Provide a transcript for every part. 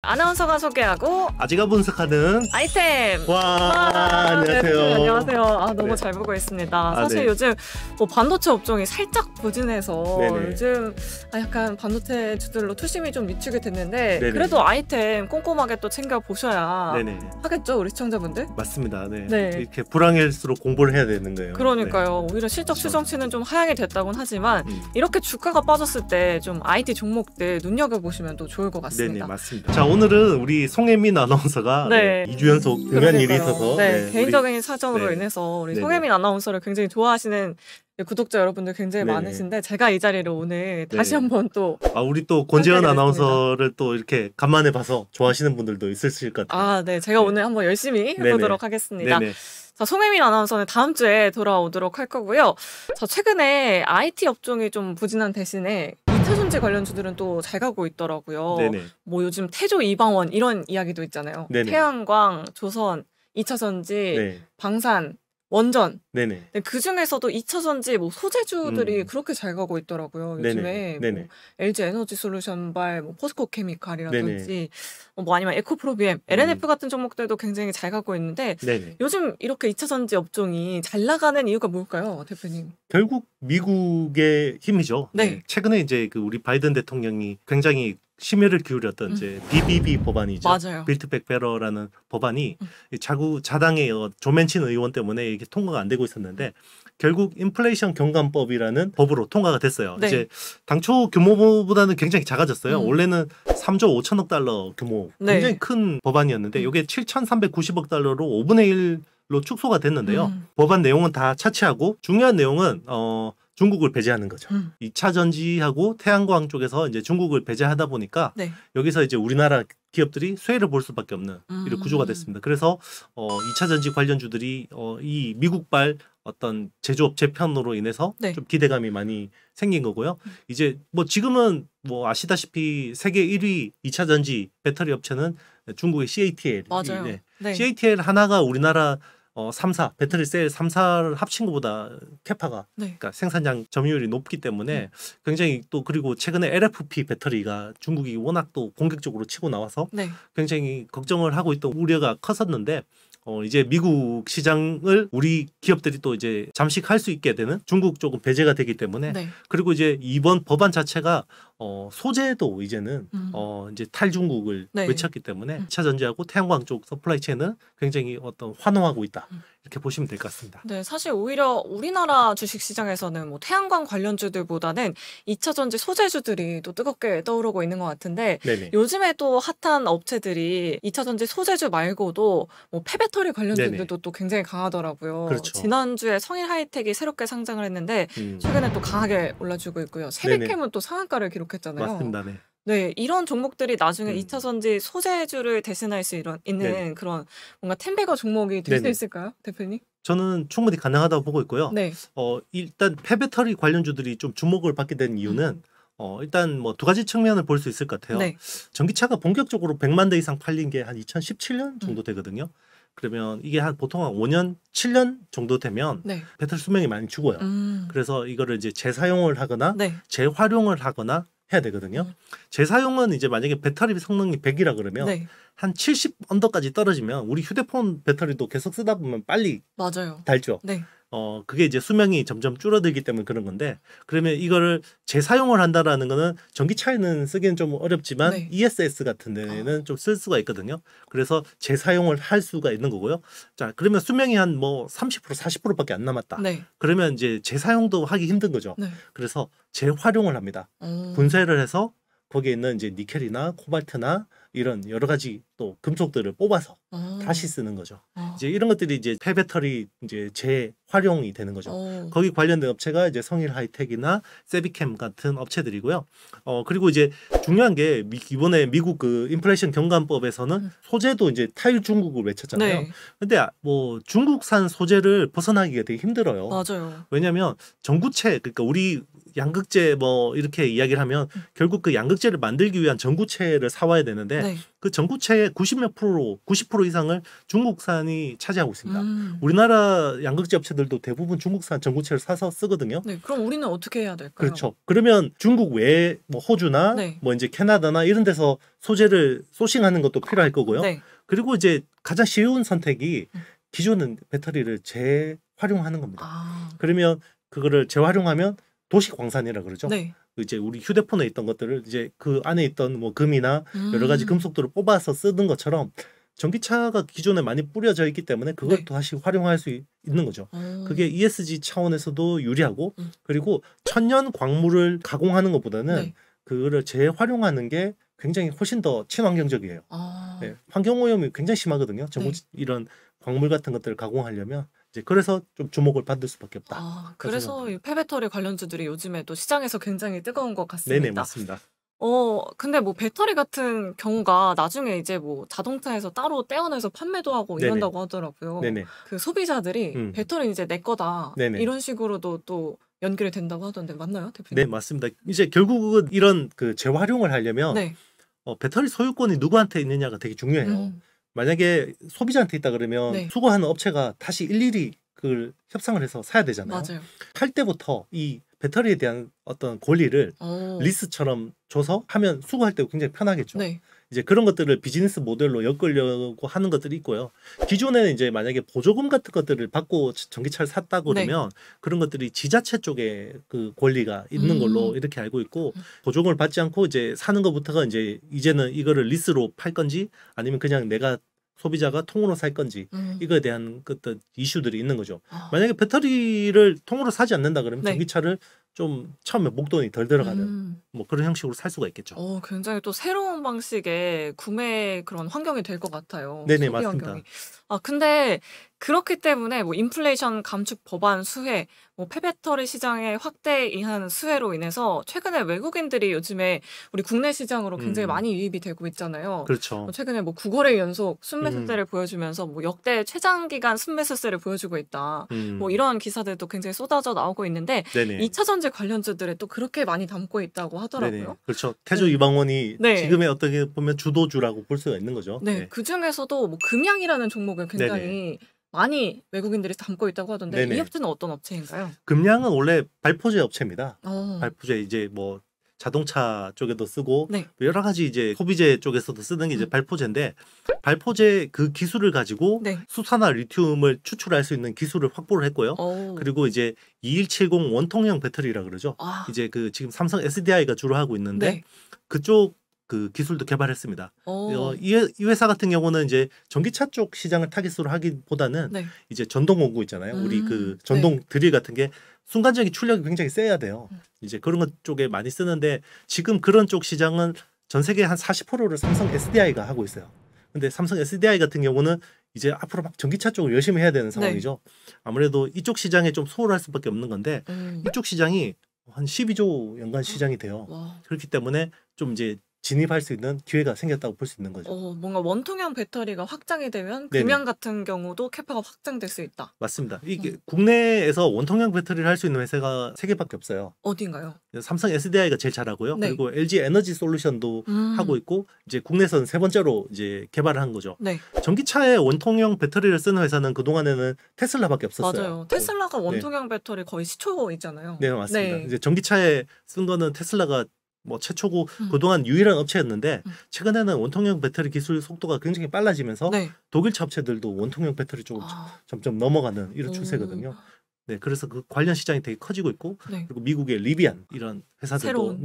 아나운서가 소개하고 아지가 분석하는 아이템. 안녕하세요. 네, 안녕하세요. 너무 네. 잘 보고 있습니다. 사실 네. 요즘 반도체 업종이 살짝 부진해서 네네. 요즘 약간 반도체 주들로 투심이 좀 미치게 됐는데 네네. 그래도 아이템 꼼꼼하게 또 챙겨 보셔야 네네. 하겠죠, 우리 시청자분들? 맞습니다. 네. 네. 이렇게 불황일수록 공부를 해야 되는 거예요. 그러니까요. 오히려 실적 추정치는 좀 하향이 됐다고는 하지만 이렇게 주가가 빠졌을 때 좀 IT 종목들 눈여겨보시면 또 좋을 것 같습니다. 네네, 맞습니다. 자, 오늘은 우리 송혜민 아나운서가 네. 2주 연속 등한 일이 있어서 개인적인 사정으로 네. 인해서 우리 네네. 송혜민 아나운서를 굉장히 좋아하시는 구독자 여러분들 굉장히 네네. 많으신데 제가 이 자리를 오늘 다시 한번 또 우리 또 권재현 함께하게 아나운서를 또 이렇게 간만에 봐서 좋아하시는 분들도 있으실 것 같아요. 네, 제가 오늘 한번 열심히 해보도록 하겠습니다. 네네. 자, 송혜민 아나운서는 다음 주에 돌아오도록 할 거고요. 자, 최근에 IT 업종이 좀 부진한 대신에 2차 전지 관련주들은 또 잘 가고 있더라고요. 네네. 뭐 요즘 태조 이방원 이런 이야기도 있잖아요. 네네. 태양광, 조선, 2차 전지, 네. 방산, 원전. 네네. 그 중에서도 2차 전지 뭐 소재주들이 그렇게 잘 가고 있더라고요. 요즘에 네네. 뭐 LG 에너지 솔루션발, 뭐 포스코 케미칼이라든지 뭐 아니면 에코프로비엠, LNF 같은 종목들도 굉장히 잘 가고 있는데 네네. 요즘 이렇게 2차 전지 업종이 잘 나가는 이유가 뭘까요, 대표님? 결국 미국의 힘이죠. 네. 최근에 이제 그 우리 바이든 대통령이 굉장히 심혈을 기울였던 이제 BBB 법안이죠. 맞아요. 빌드 백 베러라는 법안이 자구 자당의 조맨친 의원 때문에 이게 통과가 안 되고 있었는데 결국 인플레이션 경감법이라는 법으로 통과가 됐어요. 네. 이제 당초 규모보다는 굉장히 작아졌어요. 원래는 3조 5천억 달러 규모, 굉장히 큰 법안이었는데 이게 7,390억 달러로 5분의 1로 축소가 됐는데요. 법안 내용은 다 차치하고 중요한 내용은 중국을 배제하는 거죠. 2차 전지하고 태양광 쪽에서 이제 중국을 배제하다 보니까 여기서 이제 우리나라 기업들이 수혜를 볼 수밖에 없는 이런 구조가 됐습니다. 그래서 2차 전지 관련주들이 이 미국발 어떤 제조업 재편으로 인해서 좀 기대감이 많이 생긴 거고요. 이제 뭐 지금은 뭐 아시다시피 세계 1위 2차 전지 배터리 업체는 중국의 CATL. 맞아요. 네. CATL 하나가 우리나라 3사 배터리 셀 3사를 합친 것보다 캐파가 그러니까 생산량 점유율이 높기 때문에 굉장히 또 그리고 최근에 LFP 배터리가 중국이 워낙 또 공격적으로 치고 나와서 굉장히 걱정을 하고 있던 우려가 컸었는데 이제 미국 시장을 우리 기업들이 또 이제 잠식할 수 있게 되는 중국 쪽은 배제가 되기 때문에 그리고 이제 이번 법안 자체가 소재도 이제는 이제 탈중국을 외쳤기 때문에 2차 전지하고 태양광 쪽 서플라이 체인은 굉장히 어떤 환호하고 있다. 이렇게 보시면 될 것 같습니다. 네, 사실 오히려 우리나라 주식시장에서는 뭐 태양광 관련주들보다는 2차 전지 소재주들이 또 뜨겁게 떠오르고 있는 것 같은데 요즘에 또 핫한 업체들이 2차 전지 소재주 말고도 뭐 폐배터리 관련주들도 또 굉장히 강하더라고요. 그렇죠. 지난주에 성일 하이텍이 새롭게 상장을 했는데 최근에 또 강하게 올라주고 있고요. 세비캠은 또 상한가를 기록했잖아요. 맞습니다. 네, 이런 종목들이 나중에 2차 전지 소재주를 대신할 수 있는 그런 뭔가 템베거 종목이 될 수 있을까요, 대표님? 저는 충분히 가능하다고 보고 있고요. 일단 폐배터리 관련주들이 좀 주목을 받게 된 이유는 일단 뭐 두 가지 측면을 볼 수 있을 것 같아요. 전기차가 본격적으로 100만 대 이상 팔린 게 한 2017년 정도 되거든요. 그러면 이게 보통 한 5년, 7년 정도 되면 배터리 수명이 많이 죽어요. 그래서 이거를 이제 재사용을 하거나 재활용을 하거나 해야 되거든요. 재사용은 이제 만약에 배터리 성능이 100이라 그러면 한 70 언더까지 떨어지면 우리 휴대폰 배터리도 계속 쓰다 보면 빨리 닳죠. 그게 이제 수명이 점점 줄어들기 때문에 그런 건데 그러면 이거를 재사용을 한다라는 거는 전기차에는 쓰기는 좀 어렵지만 ESS 같은 데는 좀 쓸 수가 있거든요. 그래서 재사용을 할 수가 있는 거고요. 자, 그러면 수명이 한 뭐 30% 40%밖에 안 남았다. 그러면 이제 재사용도 하기 힘든 거죠. 그래서 재활용을 합니다. 분쇄를 해서 거기에 있는 이제 니켈이나 코발트나 이런 여러 가지 또 금속들을 뽑아서 다시 쓰는 거죠. 이제 이런 것들이 이제 폐배터리 이제 재활용이 되는 거죠. 거기 관련된 업체가 이제 성일 하이텍이나 세비캠 같은 업체들이고요. 그리고 이제 중요한 게 이번에 미국 그 인플레이션 경감법에서는 소재도 이제 탈중국을 외쳤잖아요. 근데 뭐 중국산 소재를 벗어나기가 되게 힘들어요. 왜냐하면 전구체 그러니까 우리 양극재 뭐 이렇게 이야기를 하면 결국 그 양극재를 만들기 위한 전구체를 사와야 되는데 그 전구체의 90% 이상을 중국산이 차지하고 있습니다. 우리나라 양극재 업체들도 대부분 중국산 전구체를 사서 쓰거든요. 네, 그럼 우리는 어떻게 해야 될까요? 그렇죠. 그러면 중국 외에 뭐 호주나 네. 뭐 이제 캐나다나 이런 데서 소재를 소싱하는 것도 필요할 거고요. 네. 그리고 이제 가장 쉬운 선택이 기존은 배터리를 재활용하는 겁니다. 그러면 그거를 재활용하면 도시 광산이라 그러죠. 네. 이제 우리 휴대폰에 있던 것들을 이제 그 안에 있던 뭐 금이나 여러 가지 금속들을 뽑아서 쓰는 것처럼 전기차가 기존에 많이 뿌려져 있기 때문에 그걸 네. 또 다시 활용할 수 있는 거죠. 그게 ESG 차원에서도 유리하고 그리고 천연 광물을 가공하는 것보다는 네. 그거를 재활용하는 게 굉장히 훨씬 더 친환경적이에요. 네, 환경오염이 굉장히 심하거든요. 전부 이런 광물 같은 것들을 가공하려면 이제 그래서 좀 주목을 받을 수밖에 없다. 그래서 이 폐배터리 관련주들이 요즘에 또 시장에서 굉장히 뜨거운 것 같습니다. 네네, 맞습니다. 근데 뭐 배터리 같은 경우가 나중에 이제 뭐 자동차에서 따로 떼어내서 판매도 하고 이런다고 하더라고요. 네네. 그 소비자들이 배터리 이제 내 거다 네네. 이런 식으로도 또 연결이 된다고 하던데 맞나요, 대표님? 네, 맞습니다. 이제 결국은 이런 그 재활용을 하려면 네. 배터리 소유권이 누구한테 있느냐가 되게 중요해요. 만약에 소비자한테 있다 그러면 네. 수거하는 업체가 다시 일일이 그걸 협상을 해서 사야 되잖아요. 맞아요. 팔 때부터 이 배터리에 대한 어떤 권리를 리스처럼 줘서 하면 수거할 때 굉장히 편하겠죠. 네. 이제 그런 것들을 비즈니스 모델로 엮으려고 하는 것들이 있고요. 기존에는 이제 만약에 보조금 같은 것들을 받고 전기차를 샀다 그러면 그런 것들이 지자체 쪽에 그 권리가 있는 걸로 이렇게 알고 있고 보조금을 받지 않고 이제 사는 것부터가 이제는 이거를 리스로 팔 건지 아니면 그냥 내가 소비자가 통으로 살 건지 이거에 대한 어떤 이슈들이 있는 거죠. 만약에 배터리를 통으로 사지 않는다 그러면 전기차를 좀 처음에 목돈이 덜 들어가는 뭐 그런 형식으로 살 수가 있겠죠. 굉장히 또 새로운 방식의 구매 그런 환경이 될 것 같아요. 네네, 소비 맞습니다. 환경이. 근데 그렇기 때문에 뭐 인플레이션 감축 법안 수혜, 뭐 폐배터리 시장의 확대한 수혜로 인해서 최근에 외국인들이 요즘에 우리 국내 시장으로 굉장히 많이 유입이 되고 있잖아요. 그렇죠. 최근에 뭐 9거래 연속 순매수세를 보여주면서 뭐 역대 최장기간 순매수세를 보여주고 있다. 뭐 이런 기사들도 굉장히 쏟아져 나오고 있는데 네네. 2차 전지 관련주들에 또 그렇게 많이 담고 있다고 하더라고요. 네네. 그렇죠. 태조 이방원이 지금의 어떻게 보면 주도주라고 볼 수가 있는 거죠. 네. 그 중에서도 뭐 금양이라는 종목을 굉장히 많이 외국인들이 담고 있다고 하던데 이 업체는 어떤 업체인가요? 금양은 원래 발포제 업체입니다. 발포제 이제 뭐 자동차 쪽에도 쓰고 여러 가지 이제 소비재 쪽에서도 쓰는 게 이제 발포제인데 발포제 그 기술을 가지고 수산화 리튬을 추출할 수 있는 기술을 확보를 했고요. 그리고 이제 2170 원통형 배터리라 그러죠. 이제 그 지금 삼성 SDI가 주로 하고 있는데 그쪽 그 기술도 개발했습니다. 이 회사 같은 경우는 이제 전기차 쪽 시장을 타깃으로 하기보다는 이제 전동 공구 있잖아요. 우리 그 전동 드릴 같은 게 순간적인 출력이 굉장히 세야 돼요. 이제 그런 것 쪽에 많이 쓰는데 지금 그런 쪽 시장은 전 세계 한 40%를 삼성 SDI가 하고 있어요. 근데 삼성 SDI 같은 경우는 이제 앞으로 막 전기차 쪽을 열심히 해야 되는 상황이죠. 아무래도 이쪽 시장에 좀 소홀할 수밖에 없는 건데 이쪽 시장이 한 12조 연간 시장이 돼요. 그렇기 때문에 좀 이제 진입할 수 있는 기회가 생겼다고 볼 수 있는 거죠. 뭔가 원통형 배터리가 확장이 되면 금양 같은 경우도 캐파가 확장될 수 있다. 맞습니다. 이게 국내에서 원통형 배터리를 할 수 있는 회사가 3개밖에 없어요. 어딘가요? 삼성 SDI가 제일 잘하고요. 그리고 LG 에너지 솔루션도 하고 있고 이제 국내에서는 3번째로 이제 개발을 한 거죠. 전기차에 원통형 배터리를 쓰는 회사는 그동안에는 테슬라밖에 없었어요. 맞아요. 테슬라가 원통형 배터리 거의 시초이잖아요. 네, 맞습니다. 이제 전기차에 쓴 거는 테슬라가 뭐 최초고 그동안 유일한 업체였는데 최근에는 원통형 배터리 기술 속도가 굉장히 빨라지면서 독일차 업체들도 원통형 배터리 쪽으로 점점 넘어가는 이런 추세거든요. 네, 그래서 그 관련 시장이 되게 커지고 있고 그리고 미국의 리비안 이런 회사들도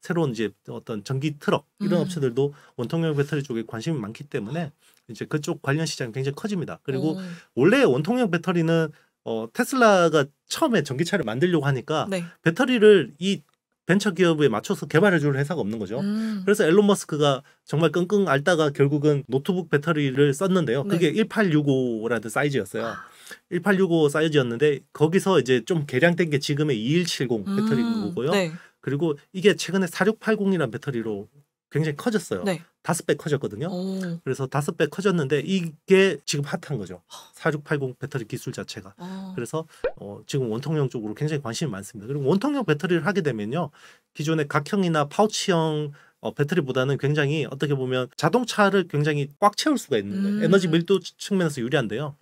새로운 이제 어떤 전기 트럭 이런 업체들도 원통형 배터리 쪽에 관심이 많기 때문에 이제 그쪽 관련 시장이 굉장히 커집니다. 그리고 원래 원통형 배터리는 테슬라가 처음에 전기차를 만들려고 하니까 배터리를 이 벤처 기업에 맞춰서 개발해줄 회사가 없는 거죠. 그래서 앨런 머스크가 정말 끙끙 앓다가 결국은 노트북 배터리를 썼는데요. 그게 1865라는 사이즈였어요. 1865 사이즈였는데 거기서 이제 좀 개량된 게 지금의 2170 배터리고요. 그리고 이게 최근에 4680이라는 배터리로 굉장히 커졌어요. 5배 커졌거든요. 그래서 5배 커졌는데 이게 지금 핫한 거죠. 4680 배터리 기술 자체가. 그래서 지금 원통형 쪽으로 굉장히 관심이 많습니다. 그리고 원통형 배터리를 하게 되면요. 기존의 각형이나 파우치형 배터리보다는 굉장히 어떻게 보면 자동차를 굉장히 꽉 채울 수가 있는 거예요. 에너지 밀도 측면에서 유리한데요.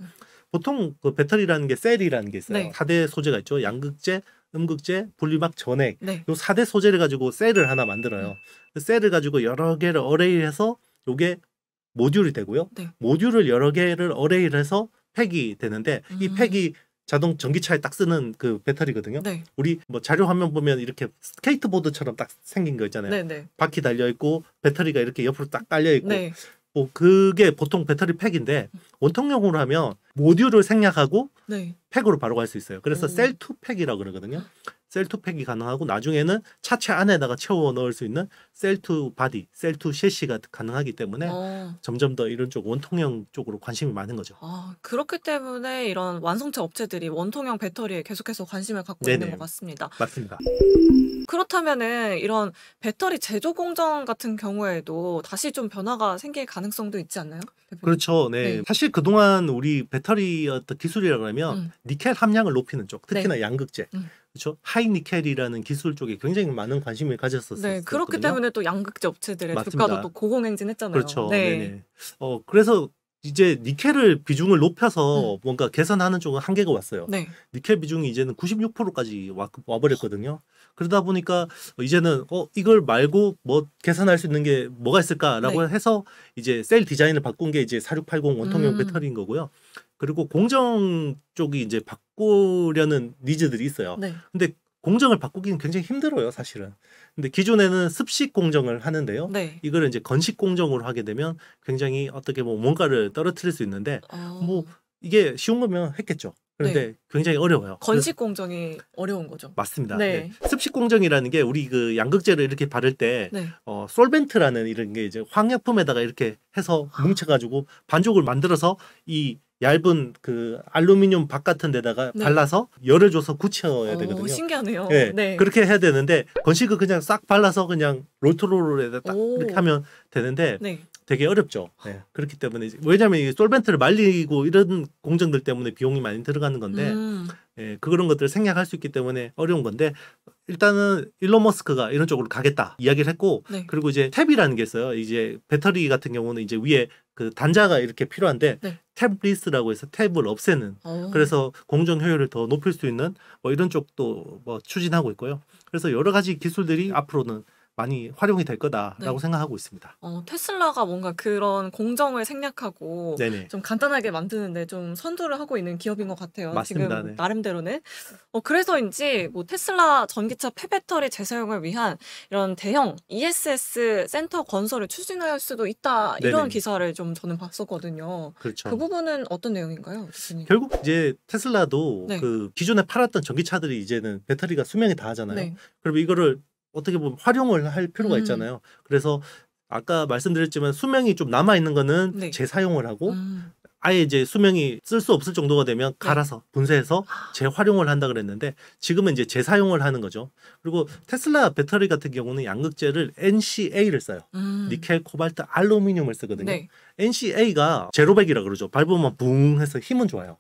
보통 그 배터리라는 게 셀이라는 게 있어요. 4대 소재가 있죠. 양극재, 음극재, 분리막, 전액. 요 4대 소재를 가지고 셀을 하나 만들어요. 그 셀을 가지고 여러 개를 어레이해서 요게 모듈이 되고요. 모듈을 여러 개를 어레이를 해서 팩이 되는데 이 팩이 자동 전기차에 딱 쓰는 그 배터리거든요. 우리 뭐 자료 화면 보면 이렇게 스케이트보드처럼 딱 생긴 거 있잖아요. 바퀴 달려 있고 배터리가 이렇게 옆으로 딱 깔려 있고 그게 보통 배터리 팩인데 원통형으로 하면 모듈을 생략하고 팩으로 바로 갈 수 있어요. 그래서 셀 투 팩이라고 그러거든요. 셀 투 팩이 가능하고 나중에는 차체 안에다가 채워 넣을 수 있는 셀 투 바디, 셀 투 셰시가 가능하기 때문에 점점 더 이런 쪽 원통형 쪽으로 관심이 많은 거죠. 그렇기 때문에 이런 완성차 업체들이 원통형 배터리에 계속해서 관심을 갖고 있는 것 같습니다. 맞습니다. 그렇다면은 이런 배터리 제조 공정 같은 경우에도 다시 좀 변화가 생길 가능성도 있지 않나요? 대표님? 그렇죠. 네. 사실 그동안 우리 배터리 어떤 기술이라고 하면 니켈 함량을 높이는 쪽, 특히나 양극재. 그렇죠. 하이니켈이라는 기술 쪽에 굉장히 많은 관심을 가졌었어요. 그렇기 때문에 또 양극재 업체들의 주가도 또 고공행진했잖아요. 그렇죠. 그래서 이제 니켈을 비중을 높여서 뭔가 개선하는 쪽은 한계가 왔어요. 니켈 비중이 이제는 96%까지 와버렸거든요. 그러다 보니까 이제는 이걸 말고 뭐 개선할 수 있는 게 뭐가 있을까라고 해서 이제 셀 디자인을 바꾼 게 이제 4680 원통형 배터리인 거고요. 그리고 공정 쪽이 이제 바꾸려는 니즈들이 있어요. 근데 공정을 바꾸기는 굉장히 힘들어요, 사실은. 근데 기존에는 습식 공정을 하는데요. 이거를 이제 건식 공정으로 하게 되면 굉장히 어떻게 뭐 뭔가를 떨어뜨릴 수 있는데 뭐 이게 쉬운 거면 했겠죠. 그런데 굉장히 어려워요. 건식 공정이 어려운 거죠. 맞습니다. 습식 공정이라는 게 우리 그 양극재를 이렇게 바를 때 솔벤트라는 이런 게 이제 황약품에다가 이렇게 해서 뭉쳐가지고 반죽을 만들어서 이 얇은 그 알루미늄 박 같은 데다가 발라서 열을 줘서 굳혀야 되거든요. 신기하네요. 그렇게 해야 되는데 건식은 그냥 싹 발라서 그냥 롤토롤에다 딱 이렇게 하면 되는데 되게 어렵죠. 그렇기 때문에 왜냐하면 이 솔벤트를 말리고 이런 공정들 때문에 비용이 많이 들어가는 건데 그런 것들을 생략할 수 있기 때문에 어려운 건데 일단은 일론 머스크가 이런 쪽으로 가겠다 이야기를 했고 그리고 이제 탭이라는 게 있어요. 이제 배터리 같은 경우는 이제 위에 그 단자가 이렇게 필요한데 탭리스라고 해서 탭을 없애는 그래서 공정 효율을 더 높일 수 있는 뭐 이런 쪽도 뭐 추진하고 있고요. 그래서 여러 가지 기술들이 앞으로는 많이 활용이 될 거다라고 생각하고 있습니다. 테슬라가 뭔가 그런 공정을 생략하고 좀 간단하게 만드는데 좀 선두를 하고 있는 기업인 것 같아요. 맞습니다. 지금 나름대로는. 그래서인지 뭐 테슬라 전기차 폐배터리 재사용을 위한 이런 대형 ESS 센터 건설을 추진할 수도 있다. 이런 기사를 좀 저는 봤었거든요. 그렇죠. 그 부분은 어떤 내용인가요? 교수님? 결국 이제 테슬라도 그 기존에 팔았던 전기차들이 이제는 배터리가 수명이 다 하잖아요. 그럼 이거를 어떻게 보면 활용을 할 필요가 있잖아요. 그래서 아까 말씀드렸지만 수명이 좀 남아 있는 거는 재사용을 하고 아예 이제 수명이 쓸 수 없을 정도가 되면 갈아서 분쇄해서 재활용을 한다 그랬는데 지금은 이제 재사용을 하는 거죠. 그리고 테슬라 배터리 같은 경우는 양극재를 NCA를 써요. 니켈, 코발트, 알루미늄을 쓰거든요. NCA가 제로백이라 그러죠. 밟으면 붕 해서 힘은 좋아요.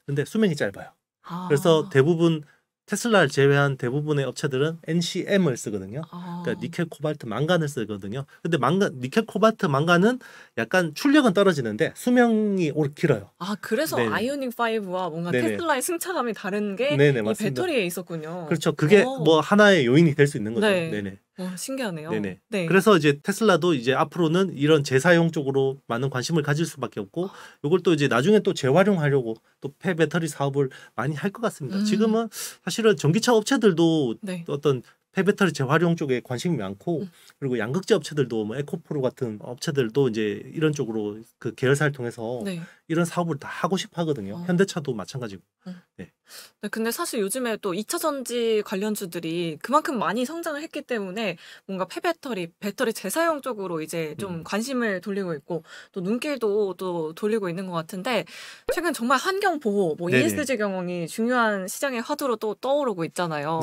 근데 수명이 짧아요. 그래서 대부분 테슬라를 제외한 대부분의 업체들은 NCM을 쓰거든요. 그러니까 니켈, 코발트, 망간을 쓰거든요. 근데 니켈, 코발트, 망간은 약간 출력은 떨어지는데 수명이 오래 길어요. 그래서 아이오닉 5와 뭔가 테슬라의 승차감이 다른 게 이 배터리에 있었군요. 그렇죠. 그게 뭐 하나의 요인이 될 수 있는 거죠. 신기하네요. 그래서 이제 테슬라도 이제 앞으로는 이런 재사용 쪽으로 많은 관심을 가질 수밖에 없고 이걸 또 이제 나중에 또 재활용하려고 또 폐배터리 사업을 많이 할 것 같습니다. 지금은 사실은 전기차 업체들도 어떤 폐배터리 재활용 쪽에 관심이 많고 그리고 양극재 업체들도 뭐 에코프로 같은 업체들도 이제 이런 쪽으로 그 계열사를 통해서 이런 사업을 다 하고 싶어 하거든요. 현대차도 마찬가지고. 근데 사실 요즘에 또 2차 전지 관련주들이 그만큼 많이 성장을 했기 때문에 뭔가 폐배터리, 배터리 재사용 쪽으로 이제 좀 관심을 돌리고 있고 또 눈길도 또 돌리고 있는 것 같은데 최근 정말 환경 보호, 뭐 ESG 경영이 중요한 시장의 화두로 또 떠오르고 있잖아요.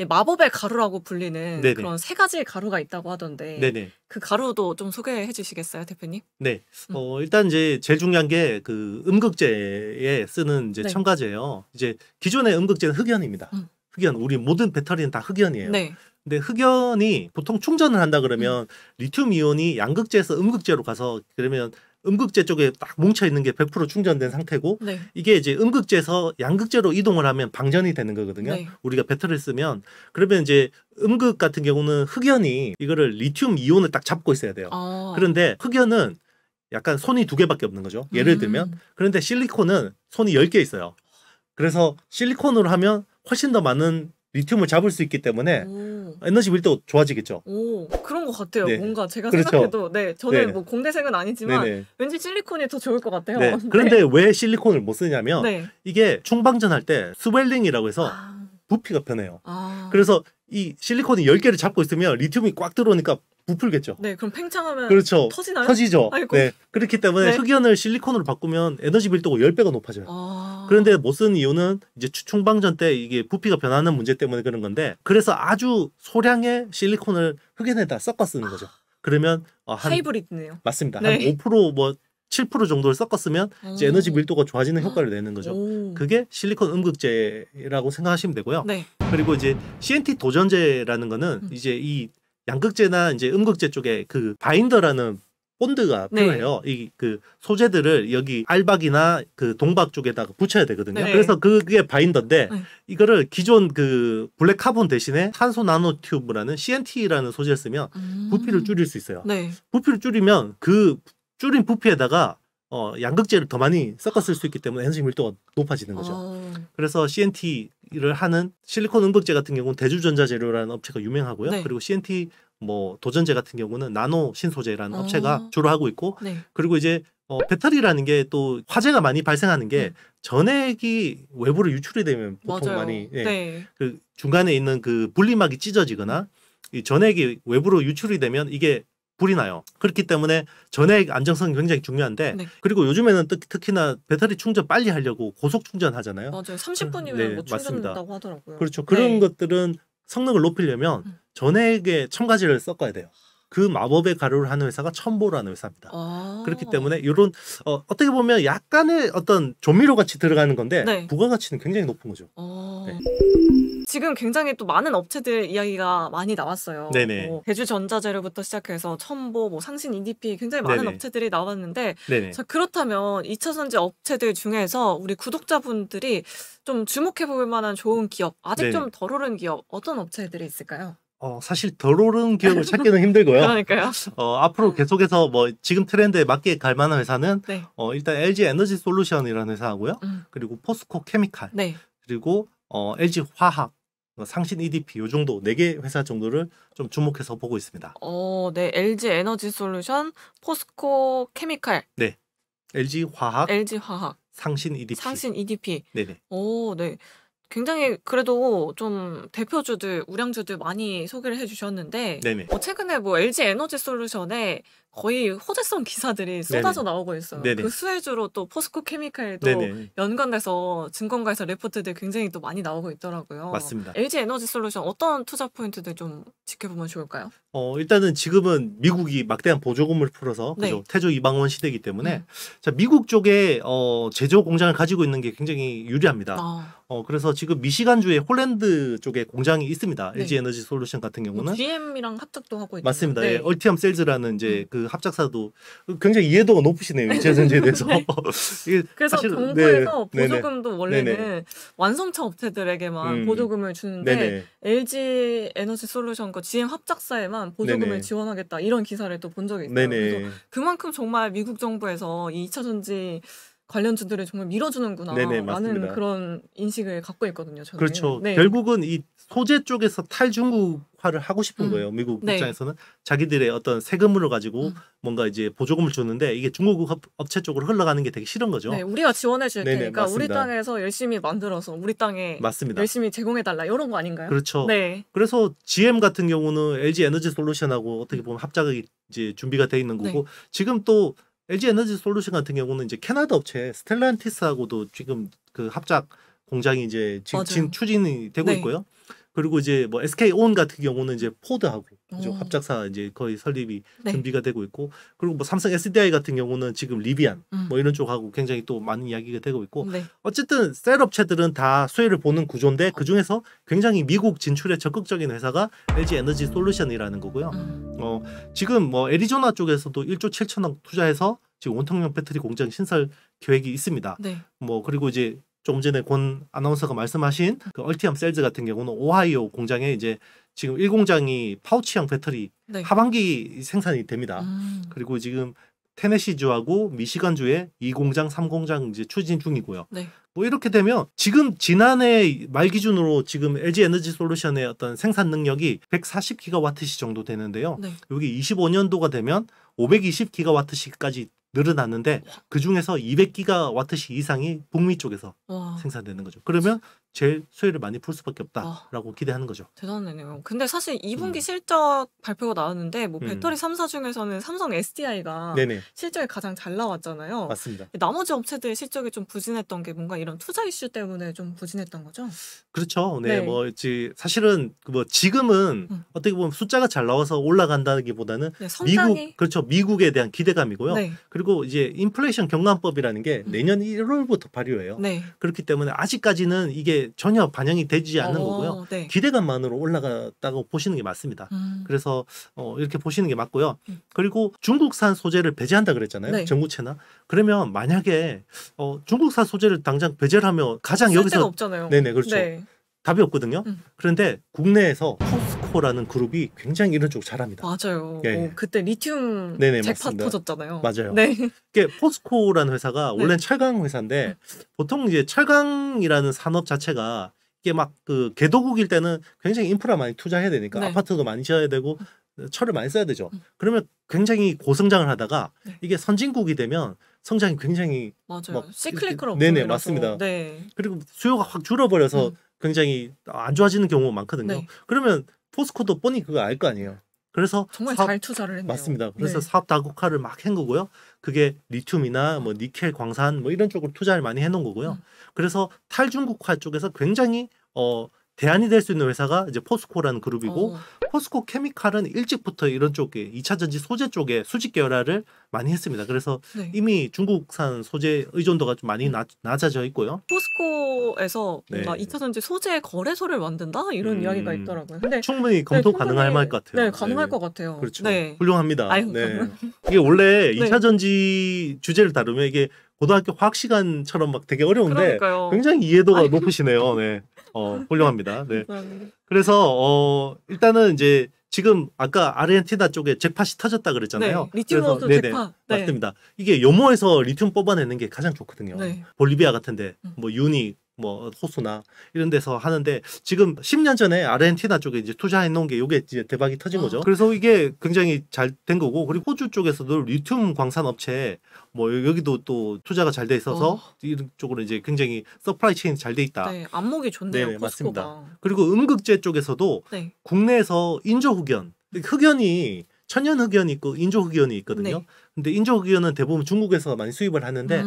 마법의 가루라고 불리는 그런 세 가지의 가루가 있다고 하던데 그 가루도 좀 소개해 주시겠어요, 대표님? 일단 이제 제일 중요한 게 그 음극재에 쓰는 이제 첨가제예요. 이제 기존의 음극재는 흑연입니다. 흑연, 우리 모든 배터리는 다 흑연이에요. 근데 흑연이 보통 충전을 한다 그러면 리튬 이온이 양극재에서 음극재로 가서 그러면 음극재 쪽에 딱 뭉쳐 있는 게 100% 충전된 상태고 네. 이게 이제 음극재에서 양극재로 이동을 하면 방전이 되는 거거든요. 네. 우리가 배터리를 쓰면 그러면 이제 음극 같은 경우는 흑연이 이거를 리튬 이온을 딱 잡고 있어야 돼요. 그런데 흑연은 약간 손이 2개밖에 없는 거죠. 예를 들면 그런데 실리콘은 손이 10개 있어요. 그래서 실리콘으로 하면 훨씬 더 많은 리튬을 잡을 수 있기 때문에 에너지 밀도 좋아지겠죠. 그런 것 같아요. 네. 뭔가 제가 그렇죠. 생각해도 저는 네네. 뭐 공대생은 아니지만 네네. 왠지 실리콘이 더 좋을 것 같아요. 네. 그런데 왜 실리콘을 못 쓰냐면 네. 이게 충방전할 때 스웰링이라고 해서 부피가 변해요. 그래서 이 실리콘이 10개를 잡고 있으면 리튬이 꽉 들어오니까 부풀겠죠. 네, 그럼 팽창하면 그렇죠. 터지나요? 터지죠. 아이고. 네. 그렇기 때문에 네. 흑연을 실리콘으로 바꾸면 에너지 밀도가 10배가 높아져요. 그런데 못 쓰는 이유는 이제 충방전 때 이게 부피가 변하는 문제 때문에 그런 건데 그래서 아주 소량의 실리콘을 흑연에다 섞어 쓰는 거죠. 그러면 하이브리드네요. 맞습니다. 네. 한 5% 뭐 7% 정도를 섞었으면 이제 에너지 밀도가 좋아지는 효과를 내는 거죠. 그게 실리콘 음극재라고 생각하시면 되고요. 네. 그리고 이제 CNT 도전재라는 거는 이제 이 양극재나 이제 음극재 쪽에 그 바인더라는 본드가 필요해요. 이 그 소재들을 여기 알박이나 그 동박 쪽에다가 붙여야 되거든요. 네. 그래서 그게 바인더인데 이거를 기존 그 블랙 카본 대신에 탄소 나노 튜브라는 CNT라는 소재를 쓰면 부피를 줄일 수 있어요. 네. 부피를 줄이면 그 줄인 부피에다가 양극재를 더 많이 섞어 쓸 수 있기 때문에 에너지 밀도가 높아지는 거죠. 그래서 CNT를 하는 실리콘 음극재 같은 경우는 대주전자 재료라는 업체가 유명하고요. 네. 그리고 CNT 뭐 도전재 같은 경우는 나노 신소재라는 업체가 주로 하고 있고 네. 그리고 이제 배터리라는 게 또 화재가 많이 발생하는 게 전액이 외부로 유출이 되면 보통 맞아요. 많이 네. 그 중간에 있는 그 분리막이 찢어지거나 이 전액이 외부로 유출이 되면 이게 불이 나요. 그렇기 때문에 전액 안정성이 굉장히 중요한데 그리고 요즘에는 특히나 배터리 충전 빨리 하려고 고속 충전하잖아요. 맞아요. 30분이면 뭐 충전된다고 하더라고요. 그렇죠. 그런 것들은 성능을 높이려면 전액에 첨가제를 섞어야 돼요. 그 마법의 가루를 하는 회사가 첨보라는 회사입니다. 그렇기 때문에 이런 어떻게 보면 약간의 어떤 조미료 같이 들어가는 건데 부가가치는 굉장히 높은 거죠. 네. 지금 굉장히 또 많은 업체들 이야기가 많이 나왔어요. 네네. 뭐 대주전자재료부터 시작해서 첨보, 뭐 상신 EDP 굉장히 많은 업체들이 나왔는데 자, 그렇다면 2차전지 업체들 중에서 우리 구독자분들이 좀 주목해 볼 만한 좋은 기업, 아직 좀 덜 오른 기업 어떤 업체들이 있을까요? 사실 덜 오른 기업을 찾기는 힘들고요. 그러니까요. 앞으로 계속해서 뭐 지금 트렌드에 맞게 갈 만한 회사는 일단 LG 에너지 솔루션이라는 회사하고요. 그리고 포스코 케미칼, 그리고 LG 화학, 상신 EDP 요 정도 4개 회사 정도를 좀 주목해서 보고 있습니다. 네. LG 에너지 솔루션, 포스코 케미칼. 네. LG 화학, 상신 EDP. 네네. 네. 굉장히 그래도 좀 대표주들, 우량주들 많이 소개를 해주셨는데 최근에 뭐 LG 에너지 솔루션에 거의 호재성 기사들이 쏟아져 나오고 있어요. 그 수혜주로 또 포스코 케미칼도 연관돼서 증권가에서 레포트들 굉장히 또 많이 나오고 있더라고요. 맞습니다. LG 에너지 솔루션 어떤 투자 포인트들 좀 지켜보면 좋을까요? 일단은 지금은 미국이 막대한 보조금을 풀어서 그죠? 태조 이방원 시대이기 때문에 자, 미국 쪽에 제조 공장을 가지고 있는 게 굉장히 유리합니다. 그래서 지금 미시간주에 홀랜드 쪽에 공장이 있습니다. LG 에너지 솔루션 같은 경우는 GM이랑 합작도 하고 있죠. 맞습니다. 얼티엄 셀즈라는 이제 그 합작사도 굉장히 이해도가 높으시네요. 2차 전지에 대해서. 그래서 정부에서 보조금도 원래는 완성차 업체들에게만 보조금을 주는데 LG 에너지 솔루션과 GM 합작사에만 보조금을 지원하겠다 이런 기사를 또 본 적이 있어요. 그래서 그만큼 정말 미국 정부에서 이 2차 전지 관련주들을 정말 밀어주는구나 라는 그런 인식을 갖고 있거든요. 저는. 그렇죠. 결국은 이 소재 쪽에서 탈중국화를 하고 싶은 거예요. 미국 입장에서는 자기들의 어떤 세금으로 가지고 뭔가 이제 보조금을 주는데 이게 중국 업체 쪽으로 흘러가는 게 되게 싫은 거죠. 우리가 지원해 줄 테니까 맞습니다. 우리 땅에서 열심히 만들어서 우리 땅에 열심히 제공해달라 이런 거 아닌가요? 그렇죠. 그래서 GM 같은 경우는 LG 에너지 솔루션하고 어떻게 보면 합작이 이제 준비가 돼 있는 거고 지금 또 LG 에너지 솔루션 같은 경우는 이제 캐나다 업체 스텔란티스하고도 지금 그 합작 공장이 이제 지금 추진이 되고 있고요. 그리고 이제 뭐 SK온 같은 경우는 이제 포드하고 합작사 이제 거의 설립이 네. 준비가 되고 있고, 그리고 뭐 삼성 SDI 같은 경우는 지금 리비안 뭐 이런 쪽하고 굉장히 또 많은 이야기가 되고 있고, 네. 어쨌든 셀 업체들은 다 수혜를 보는 구조인데 그 중에서 굉장히 미국 진출에 적극적인 회사가 LG 에너지 솔루션이라는 거고요. 지금 뭐 애리조나 쪽에서도 1조 7천억 투자해서 지금 원통형 배터리 공장 신설 계획이 있습니다. 네. 뭐 그리고 이제 조금 전에 권 아나운서가 말씀하신 그 얼티엄 셀즈 같은 경우는 오하이오 공장에 이제 지금 1공장이 파우치형 배터리 네. 하반기 생산이 됩니다. 그리고 지금 테네시주하고 미시간주에 2공장, 3공장 이제 추진 중이고요. 네. 뭐 이렇게 되면 지금 지난해 말 기준으로 지금 LG 에너지 솔루션의 어떤 생산 능력이 140기가와트시 정도 되는데요. 네. 여기 25년도가 되면 520기가와트시까지 늘어났는데 그 중에서 200기가와트시 이상이 북미 쪽에서 생산되는 거죠. 그러면 제일 수혜를 많이 볼 수밖에 없다라고 기대하는 거죠. 대단하네요. 근데 사실 2분기 실적 발표가 나왔는데 뭐 배터리 3사 중에서는 삼성 SDI가 실적이 가장 잘 나왔잖아요. 맞습니다. 나머지 업체들 실적이 좀 부진했던 게 뭔가 이런 투자 이슈 때문에 좀 부진했던 거죠? 그렇죠. 네, 뭐 사실은 뭐 지금은 어떻게 보면 숫자가 잘 나와서 올라간다기보다는 성장이? 미국에 대한 기대감이고요. 네. 그리고 이제 인플레이션 경감법이라는 게 내년 1월부터 발효해요. 네. 그렇기 때문에 아직까지는 이게 전혀 반영이 되지 않는 거고요. 네. 기대감만으로 올라갔다고 보시는 게 맞습니다. 그래서 이렇게 보시는 게 맞고요. 그리고 중국산 소재를 배제한다 그랬잖아요. 네. 전구체나. 그러면 만약에 중국산 소재를 당장 배제를 하면 가장 여기서 없잖아요. 네네, 그렇죠. 네. 답이 없거든요. 그런데 국내에서 포스코라는 그룹이 굉장히 이런 쪽 잘합니다. 맞아요. 그때 리튬 잭팟 터졌잖아요. 맞아요. 네. 이게 포스코라는 회사가 원래는 철강 회사인데 보통 이제 철강이라는 산업 자체가 이게 막 그 개도국일 때는 굉장히 인프라 많이 투자해야 되니까 아파트도 많이 지어야 되고 철을 많이 써야 되죠. 그러면 굉장히 고성장을 하다가 이게 선진국이 되면 성장이 굉장히 맞아요. 시클리컬 업종이라서. 네네, 맞습니다. 네. 그리고 수요가 확 줄어버려서 굉장히 안 좋아지는 경우가 많거든요. 그러면 포스코도 뻔히 그거 알 거 아니에요. 그래서 정말 잘 투자를 했네요. 맞습니다. 그래서 사업 다국화를 막 한 거고요. 그게 리튬이나 뭐 니켈 광산 뭐 이런 쪽으로 투자를 많이 해놓은 거고요. 그래서 탈중국화 쪽에서 굉장히 대안이 될 수 있는 회사가 이제 포스코라는 그룹이고, 포스코 케미칼은 일찍부터 이런 쪽에 2차 전지 소재 쪽에 수직 계열화를 많이 했습니다. 그래서 이미 중국산 소재 의존도가 좀 많이 낮아져 있고요. 포스코에서 뭔가 2차 전지 소재 거래소를 만든다 이런 이야기가 있더라고요. 근데 충분히 검토 가능할 것 같아요. 네, 가능할 것 같아요. 그렇죠. 네. 훌륭합니다. 아유, 네. 이게 원래 2차 전지 주제를 다루면 이게 고등학교 화학 시간처럼 막 되게 어려운데 그러니까요. 굉장히 이해도가 높으시네요. 네. 훌륭합니다. 네. 그래서 일단은 이제 지금 아까 아르헨티나 쪽에 잭팟이 터졌다 그랬잖아요. 리튬 원두 잭팟. 맞습니다. 이게 요모에서 리튬 뽑아내는 게 가장 좋거든요. 볼리비아 같은데 뭐 유니 뭐 호수나 이런 데서 하는데 지금 10년 전에 아르헨티나 쪽에 이제 투자해 놓은 게 이게 이제 대박이 터진 거죠. 그래서 이게 굉장히 잘 된 거고, 그리고 호주 쪽에서도 리튬 광산 업체 뭐 여기도 또 투자가 잘 돼 있어서 이런 쪽으로 이제 굉장히 서플라이 체인 잘 돼 있다. 네, 안목이 좋네요. 네, 포스코가. 맞습니다. 그리고 음극재 쪽에서도 국내에서 인조 흑연이 천연 흑연이 있고 인조 흑연이 있거든요. 근데 인조 흑연은 대부분 중국에서 많이 수입을 하는데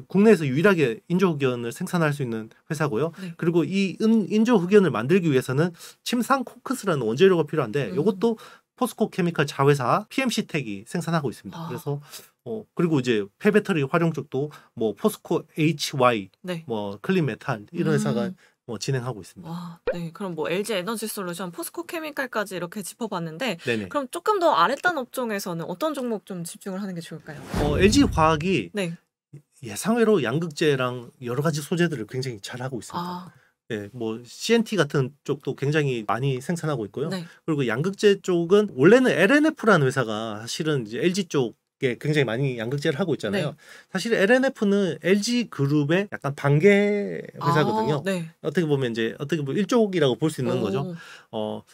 국내에서 유일하게 인조 흑연을 생산할 수 있는 회사고요. 그리고 이 인조 흑연을 만들기 위해서는 침상 코크스라는 원재료가 필요한데 이것도 포스코 케미칼 자회사 PMC텍이 생산하고 있습니다. 그래서 그리고 이제 폐배터리 활용 쪽도 뭐 포스코 HY, 뭐 클린메탈 이런 회사가 진행하고 있습니다. 네. 그럼 뭐 LG 에너지 솔루션, 포스코 케미칼까지 이렇게 짚어봤는데, 그럼 조금 더 아랫단 업종에서는 어떤 종목 좀 집중을 하는 게 좋을까요? LG 화학이 예상외로 양극재랑 여러 가지 소재들을 굉장히 잘 하고 있습니다. 네, 뭐 CNT 같은 쪽도 굉장히 많이 생산하고 있고요. 그리고 양극재 쪽은 원래는 LNF라는 회사가 사실은 이제 LG 쪽 게 굉장히 많이 양극재를 하고 있잖아요. 사실 LNF는 LG 그룹의 약간 반개 회사거든요. 어떻게 보면 일족이라고 볼 수 있는 거죠.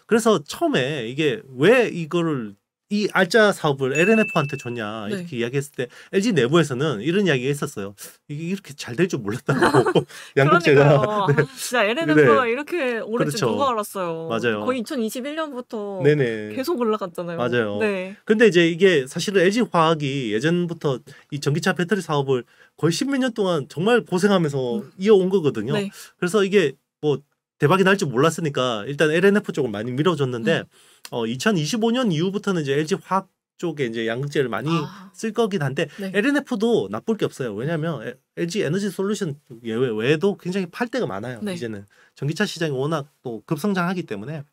그래서 처음에 이게 왜 이거를 이 알짜 사업을 LNF한테 줬냐 이렇게 이야기했을 때 LG 내부에서는 이런 이야기가 있었어요. 이게 이렇게 잘 될 줄 몰랐다고. 양극재가. 진짜 LNF가 이렇게 오를 줄 그렇죠. 누가 알았어요. 맞아요. 거의 2021년부터 계속 올라갔잖아요. 맞아요. 근데 이제 이게 사실은 LG 화학이 예전부터 이 전기차 배터리 사업을 거의 십몇 년 동안 정말 고생하면서 이어온 거거든요. 그래서 이게 뭐 대박이 날 줄 몰랐으니까 일단 LNF 쪽을 많이 밀어줬는데 2025년 이후부터는 이제 LG 화학 쪽에 이제 양극재를 많이 쓸 거긴 한데 네. LNF도 나쁠 게 없어요. 왜냐하면 LG 에너지 솔루션 외에도 굉장히 팔 데가 많아요. 네. 이제는 전기차 시장이 워낙 또 급성장하기 때문에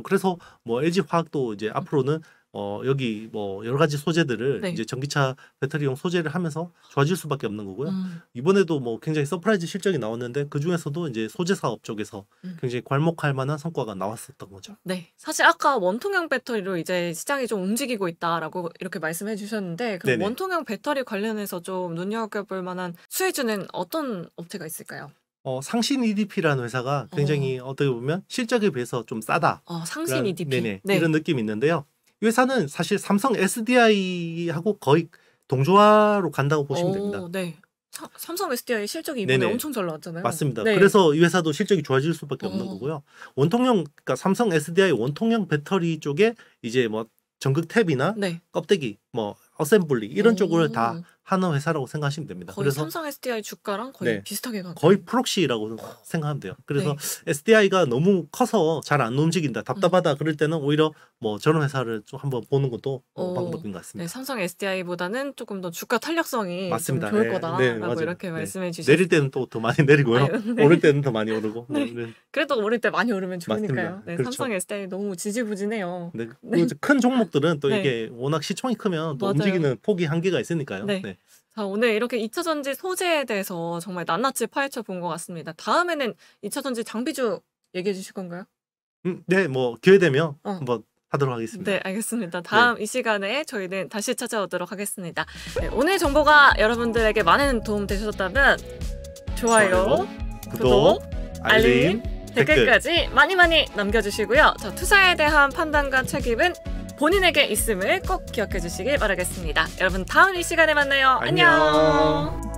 그래서 뭐 LG 화학도 이제 앞으로는 여기 뭐 여러 가지 소재들을 네. 이제 전기차 배터리용 소재를 하면서 좋아질 수밖에 없는 거고요. 이번에도 뭐 굉장히 서프라이즈 실적이 나왔는데 그 중에서도 이제 소재 사업 쪽에서 굉장히 괄목할 만한 성과가 나왔었던 거죠. 네, 사실 아까 원통형 배터리로 이제 시장이 좀 움직이고 있다라고 이렇게 말씀해 주셨는데 그럼 원통형 배터리 관련해서 좀 눈여겨볼 만한 수혜주는 어떤 업체가 있을까요? 상신 EDP라는 회사가 굉장히 어떻게 보면 실적에 비해서 좀 싸다. 상신 EDP. 네네. 네. 이런 느낌이 있는데요. 이 회사는 사실 삼성 SDI하고 거의 동조화로 간다고 보시면 됩니다. 네. 삼성 SDI 실적이 이번에 네네. 엄청 잘 나왔잖아요. 맞습니다. 네. 그래서 이 회사도 실적이 좋아질 수밖에 없는 거고요. 원통형, 그러니까 삼성 SDI 원통형 배터리 쪽에 이제 뭐 전극 탭이나 네. 껍데기, 뭐 어셈블리 이런 쪽을 다 하는 회사라고 생각하시면 됩니다. 거의 그래서 삼성 SDI 주가랑 거의 네. 비슷하게 가요. 거의 프록시라고 생각하면 돼요. 그래서 네. SDI가 너무 커서 잘 안 움직인다, 답답하다 그럴 때는 오히려 뭐 저런 회사를 좀 한번 보는 것도 방법인 것 같습니다. 네, 삼성 SDI보다는 조금 더 주가 탄력성이 맞습니다. 좀 좋을 거다라고 이렇게 말씀해 주셨어요. 내릴 때는 또 더 많이 내리고요. 네. 오를 때는 더 많이 오르고. 네. 그래도 오를 때 많이 오르면 좋으니까요. 네, 그렇죠. 삼성 SDI 너무 지지부진해요. 네. 네. 큰 종목들은 또 이게 워낙 시총이 크면 또 맞아요. 움직이는 폭이 한계가 있으니까요. 네. 네. 자, 오늘 이렇게 2차전지 소재에 대해서 정말 낱낱이 파헤쳐 본 것 같습니다. 다음에는 2차전지 장비주 얘기해 주실 건가요? 네, 뭐 기회 되면 한번 하도록 하겠습니다. 네, 알겠습니다. 다음 이 시간에 저희는 다시 찾아오도록 하겠습니다. 네, 오늘 정보가 여러분들에게 많은 도움 되셨다면 좋아요, 구독, 알림, 댓글까지 많이 남겨주시고요. 자, 투자에 대한 판단과 책임은 본인에게 있음을 꼭 기억해 주시길 바라겠습니다. 여러분 다음 이 시간에 만나요. 안녕.